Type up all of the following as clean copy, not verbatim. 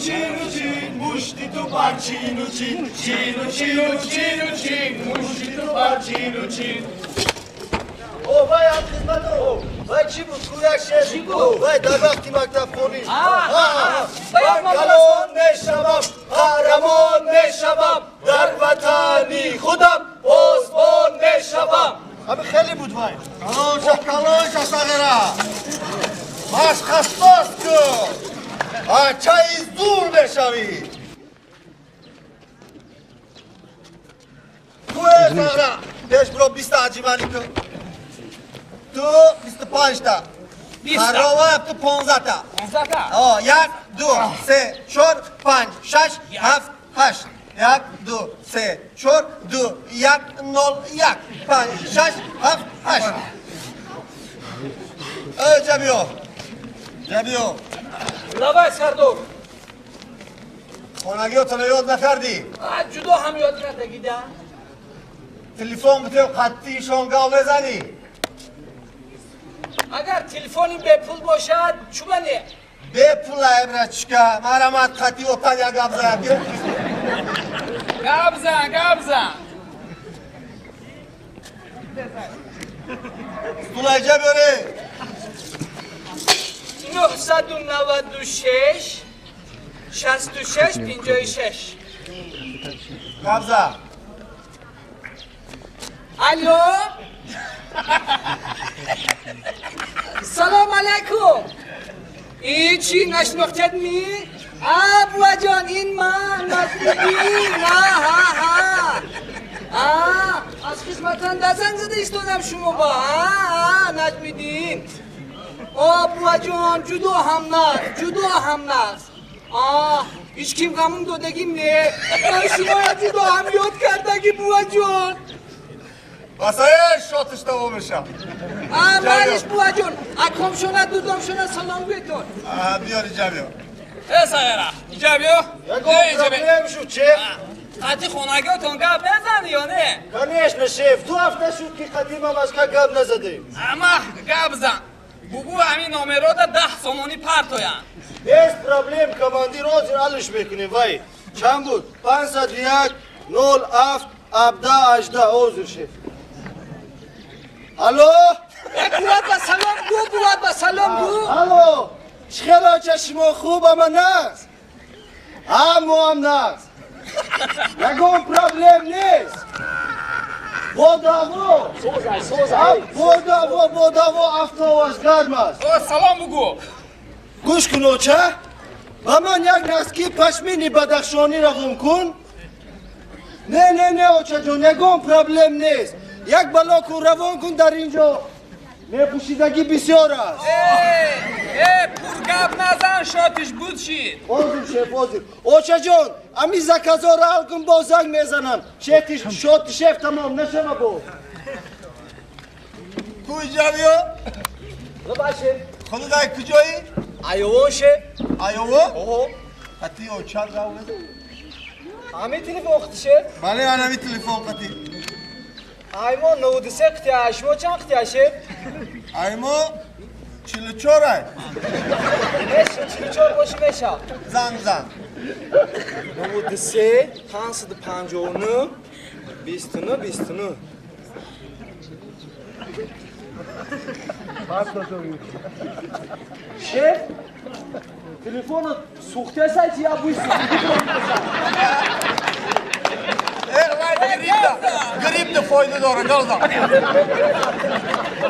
مشتی تو بر چین و چین مشتی تو بر چین و چین. او وای هم خدمت او وای چی بود کودک شد؟ چی بود؟ وای در وقتی مکتب خونی من کلان میشوم قهرمان میشوم در وطنی خودم پاسبان میشوم. همه خیلی بود وای کلانش صغیره ماش خستاست کن چای زور میشوی توی صغیره پیش برو 20 عجیبانی کن تو 25 تا خرابه تو 15 تا 15 تا 1 2 3 4 5 6 7 8 1 2 3 4 2 1 0 1 5 6 7 8 جبیو لبای سردور خونگی رو تنو یاد نکردی جدا هم یاد کردگیدن تلفن بتیم خطی شونگاه بزنی اگر تلفنی به پول باشد چوبنه به پول عبرت چکا مرامت خطی اوتن یا گبزن گبزن سولای جبیوری 996 66 56 گبزن الو سلام علیکم این چی نشناختید می؟ ابوا جان این من نشنیدی از خدمتان دزنگ زده ایستادم شما با نشنیدین ابوا جان جدا هم نست هیچ کیم غمون دادگیم نه من شما جدا هم یاد کردگی بوا جان واسه شاتش تمام میشم مالش بوا جون اکم شونه دودم شونه سلام بیتون بیاری جبیو سایرا جبیو پرابلم شد چه؟ قطی خونگیتون گب نزن یا نه؟ کنیش نشیف 2 هفته شد که قدیم هم از که گب نزدیم اما گب زن بگو همین نامرو دا 10 سومونی پرتوین بیست پرابلم کماندی روز علش میکنیم وای چند بود؟ 501 07 17 18 اوزر شیف الو؟ بود با سلام گو الو چخلا چشما خوب اما نست هم نست نگم پرابلم نیست بوداو افتاواز گرم است سلام بگو گوش کنو چه؟ و من یک نسکی پشمینی بدخشانی روون کن نه اوچه جون نگم پرابلم نیست یک بلا کن روان کن در اینجا پوشیدگی بسیار است پور گب نزن شاتش بود شید اوزر شیف اوچه جون امی زکازا رو حل کن با زنگ میزنم شات شیف تمام نشه بود کوی جاویو؟ باشه خودو دای کجایی؟ ایوان شه ایوان؟ قطی اوچه رو بزن همه تلیفون اختشه؟ بله همی تلفن قطی ایمان 93 قطعه شما چند قطعه شه؟ ایمان 44 های میشه 44 باشه میشه زن 93 559 29 شef تلفن سوخته سایتی یا بویسی گریب ده فایده داره گلزم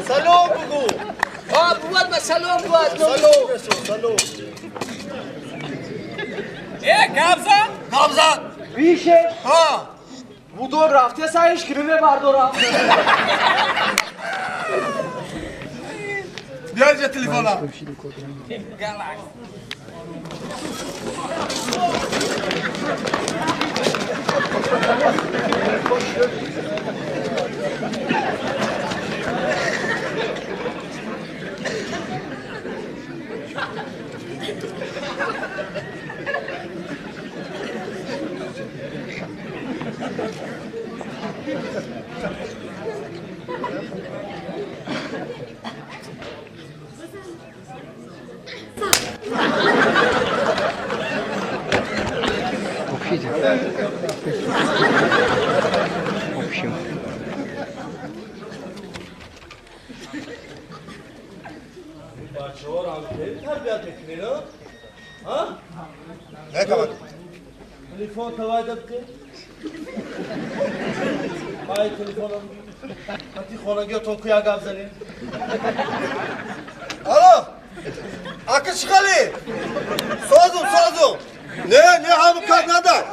سلام بگو بوال با سلام بوال سلام گبزن بیشه ها بودو رفته سایش کریمه بردارم بیار جا تلفنم بچه ها رو هم خیلی تربیت میکنین ها؟ نه کمان تلفن توایدت که؟ های تلفن هم حتی خانگی ها تونکوی اگه بزنین الو akış خالی سازم نه همه کار ندار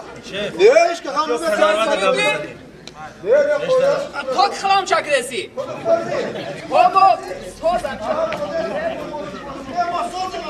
نه iş ki همه کار نه koyar Tok xalam çakresi. Baba, tozam. ne masozum